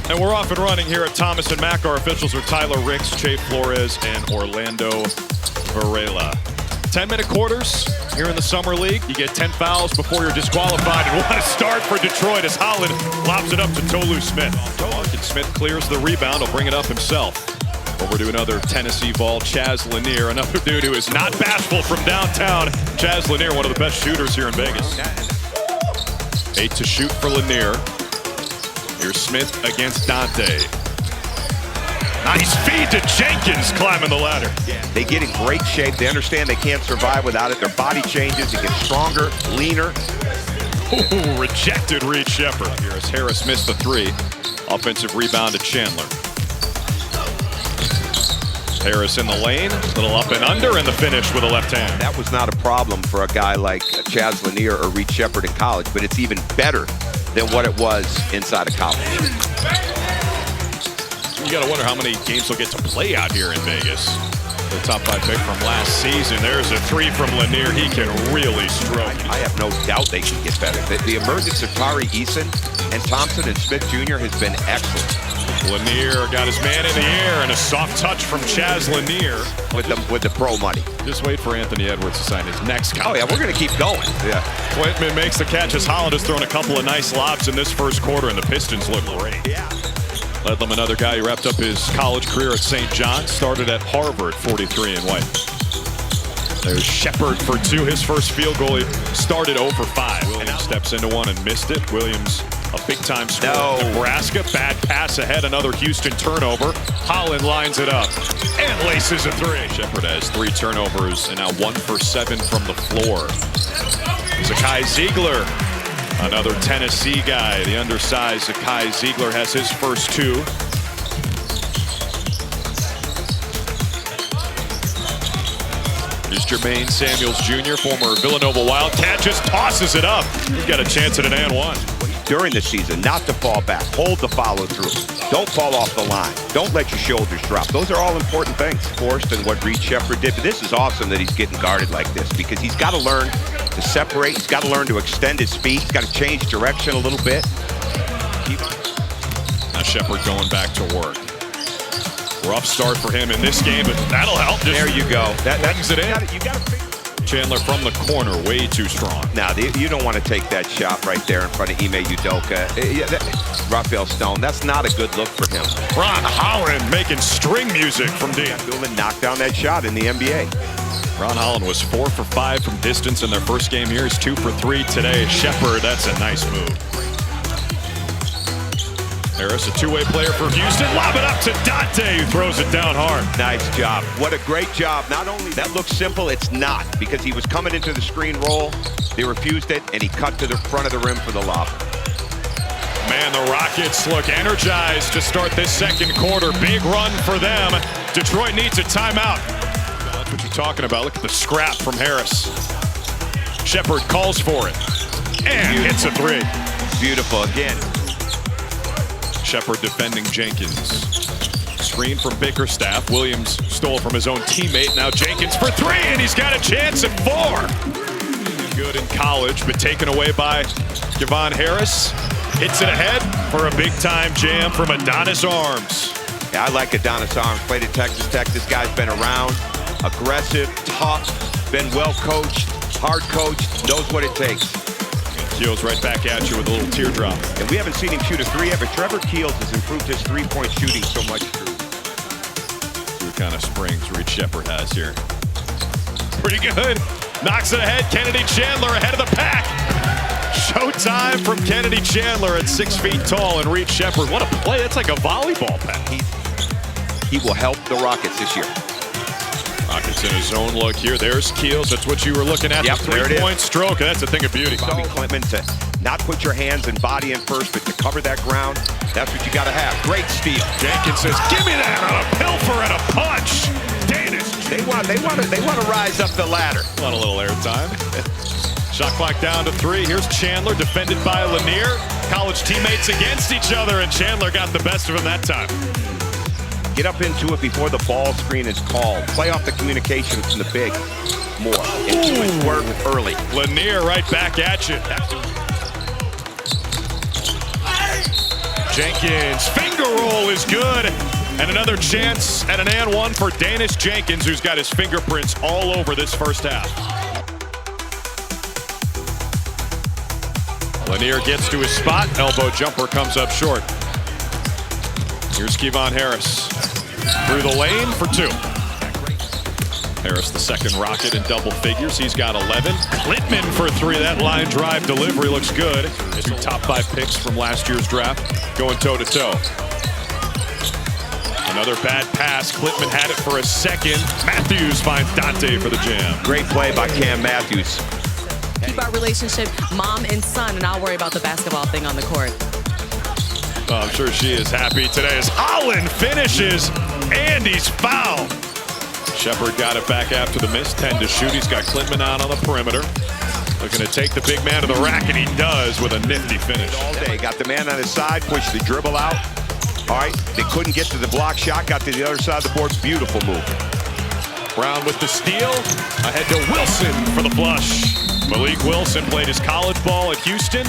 And we're off and running here at Thomas & Mack. Our officials are Tyler Ricks, Che Flores, and Orlando Varela. 10-minute quarters here in the Summer League. You get 10 fouls before you're disqualified. And what a start for Detroit as Holland lobs it up to Tolu Smith. And Smith clears the rebound. He'll bring it up himself. Over to another Tennessee ball, Chaz Lanier, another dude who is not bashful from downtown. Chaz Lanier, one of the best shooters here in Vegas. 8 to shoot for Lanier. Here's Smith against Dante. Nice feed to Jenkins climbing the ladder. They get in great shape. They understand they can't survive without it. Their body changes. It gets stronger, leaner. Ooh, rejected Reed Sheppard. Here as Harris missed the three. Offensive rebound to Chandler. Harris in the lane, little up and under, and the finish with a left hand. That was not a problem for a guy like Chaz Lanier or Reed Sheppard in college, but it's even better than what it was inside of college. You gotta wonder how many games he'll get to play out here in Vegas. The top 5 pick from last season. There's a three from Lanier. He can really stroke. I have no doubt they can get better. The emergence of Tari Eason and Thompson and Smith Jr. has been excellent. Lanier got his man in the air and a soft touch from Chaz Lanier. With the pro money. Just wait for Anthony Edwards to sign his next contract. Oh yeah, we're gonna keep going. Yeah. Quintman makes the catch as Holland has thrown a couple of nice lobs in this first quarter, and the Pistons look great. Yeah. Led them another guy who wrapped up his college career at St. John's, started at Harvard, 43 and white. There's Sheppard for 2, his first field goal. He started 0 for 5. Williams steps into one and missed it. Williams, a big-time score. No. Nebraska, bad pass ahead, another Houston turnover. Holland lines it up and laces a 3. Sheppard has 3 turnovers and now 1 for 7 from the floor. Zakai Ziegler, another Tennessee guy. The undersized Zakai Ziegler has his first 2. Here's Jermaine Samuels Jr., former Villanova Wildcat, just tosses it up. He's got a chance at an and one. During the season, not to fall back, hold the follow through. Don't fall off the line. Don't let your shoulders drop. Those are all important things. Forced and what Reed Sheppard did. But this is awesome that he's getting guarded like this because he's got to learn to separate. He's got to learn to extend his feet. He's got to change direction a little bit. Now Sheppard going back to work. Rough start for him in this game, but that'll help. There you go. That brings it in. You got to Chandler from the corner, way too strong. Now, you don't want to take that shot right there in front of Ime Udoka. Raphael Stone, that's not a good look for him. Ron Holland making string music from deep. Newman knocked down that shot in the NBA. Ron Holland was 4 for 5 from distance in their first game here. He's 2 for 3 today. Sheppard, that's a nice move. Harris, a two-way player for Houston. Lob it up to Dante, who throws it down hard. Nice job. What a great job. Not only that looks simple, it's not, because he was coming into the screen roll. They refused it, and he cut to the front of the rim for the lob. Man, the Rockets look energized to start this second quarter. Big run for them. Detroit needs a timeout. That's what you're talking about. Look at the scrap from Harris. Sheppard calls for it and hits a 3. Beautiful again. Sheppard defending Jenkins. Screen from Bickerstaff. Williams stole from his own teammate. Now Jenkins for 3, and he's got a chance at 4. Good in college, but taken away by Javon Harris. Hits it ahead for a big-time jam from Adonis Arms. Yeah, I like Adonis Arms. Played at Texas Tech. This guy's been around. Aggressive, tough, been well coached, hard coached, knows what it takes. Keels right back at you with a little teardrop. And we haven't seen him shoot a 3 yet, but Trevor Keels has improved his 3-point shooting so much. See what kind of springs Reed Sheppard has here. Pretty good. Knocks it ahead. Kennedy Chandler ahead of the pack. Showtime from Kennedy Chandler at 6 feet tall, and Reed Sheppard. What a play. That's like a volleyball pack. He will help the Rockets this year. Rockets in his own look here. There's Keels. That's what you were looking at. Yep, the 3-point stroke. That's a thing of beauty. Bobby Clinton to not put your hands and body in first, but to cover that ground. That's what you got to have. Great steal. Jenkins says, "Give me that on a pilfer and a punch." Danish. They want to rise up the ladder. Want a little airtime. Shot clock down to 3. Here's Chandler, defended by Lanier. College teammates against each other, and Chandler got the best of him that time. Get up into it before the ball screen is called. Play off the communication from the big more. And do his work early. Lanier right back at you. Jenkins, finger roll is good. And another chance at an and one for Danis Jenkins, who's got his fingerprints all over this first half. Lanier gets to his spot. Elbow jumper comes up short. Here's Kevon Harris. Through the lane for two. Harris, the second rocket in double figures. He's got 11. Klitman for three. That line drive delivery looks good. Two top 5 picks from last year's draft going toe-to-toe. Another bad pass. Klitman had it for a second. Matthews finds Dante for the jam. Great play by Cam Matthews. Keep our relationship mom and son, and I'll worry about the basketball thing on the court. Oh, I'm sure she is happy today as Holland finishes, and he's fouled. Shepard got it back after the miss, 10 to shoot. He's got Klitman out on the perimeter. Looking to take the big man to the rack, and he does with a nifty finish. All day, got the man on his side, pushed the dribble out. All right, they couldn't get to the block shot, got to the other side of the board. Beautiful move. Brown with the steal. Ahead to Wilson for the flush. Malik Wilson played his college ball at Houston.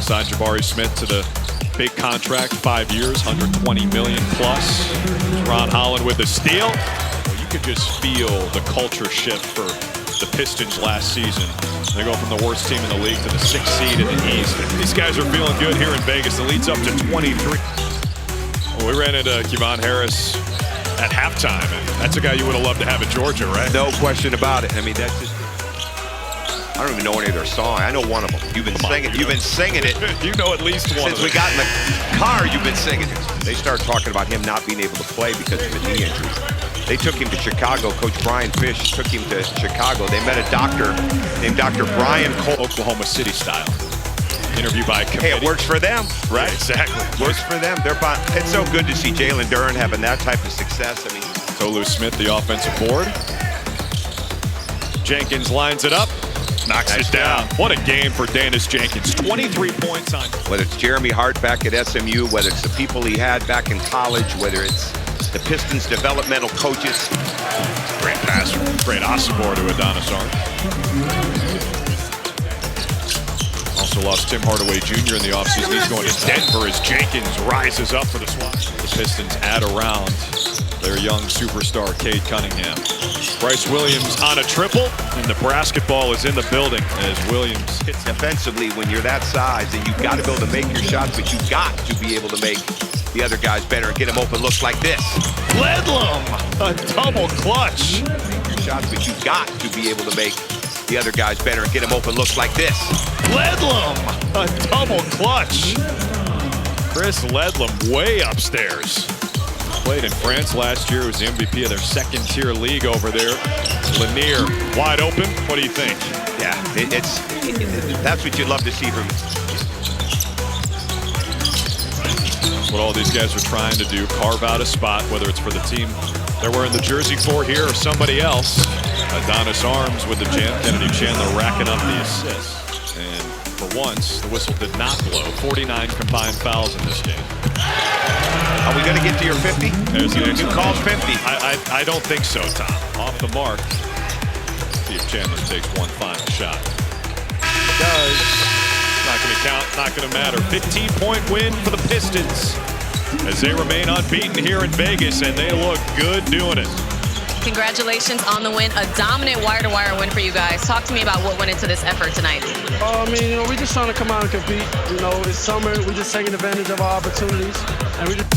Signed Jabari Smith to the big contract, 5 years, $120 million plus. Ron Holland with the steal. Well, you could just feel the culture shift for the Pistons last season. They go from the worst team in the league to the 6th seed in the East. These guys are feeling good here in Vegas. The lead's up to 23. Well, we ran into Kevon Harris at halftime, and that's a guy you would have loved to have at Georgia, right? No question about it. I mean, that's just, I don't even know any of their songs. I know one of them. You've been singing it. You know at least one. Since we got in the car, you've been singing it. They started talking about him not being able to play because of a knee injury. They took him to Chicago. Coach Brian Fish took him to Chicago. They met a doctor named Dr. Brian Cole. Oklahoma City style. Interview by committee. Hey, it works for them, right? Exactly. Works for them. It's so good to see Jalen Duren having that type of success. I mean, Tolu Smith, the offensive board. Jenkins lines it up. Knocks it down. What a game for Danis Jenkins. 23 points on. Whether it's Jeremy Hart back at SMU, whether it's the people he had back in college, whether it's the Pistons developmental coaches. Great pass from Great Osibor to Adonis Arms. Also lost Tim Hardaway Jr. in the offseason. He's going to Denver as Jenkins rises up for the swap. The Pistons add around their young superstar, Cade Cunningham. Bryce Williams on a triple, and the basketball is in the building as Williams hits. Defensively, when you're that size, and you've got to be able to make your shots, but you've got to be able to make the other guys better and get them open looks like this. Ledlum, a double clutch. Make your shots, but you've got to be able to make the other guys better and get them open looks like this. Ledlum, a double clutch. Chris Ledlum way upstairs. Played in France last year. Was the MVP of their second-tier league over there. Lanier wide open. What do you think? Yeah, that's what you'd love to see from. That's what all these guys are trying to do. Carve out a spot, whether it's for the team they're wearing the jersey for here or somebody else. Adonis Arms with the jam. Kennedy Chandler racking up the assists. And for once, the whistle did not blow. 49 combined fouls in this game. Are we going to get to your 50? You called 50. I don't think so, Tom. Off the mark. See if Chandler takes one final shot. It does. Not going to count, not going to matter. 15-point win for the Pistons as they remain unbeaten here in Vegas, and they look good doing it. Congratulations on the win. A dominant wire-to-wire win for you guys. Talk to me about what went into this effort tonight. I mean, we're just trying to come out and compete. It's summer. We're just taking advantage of our opportunities. And we just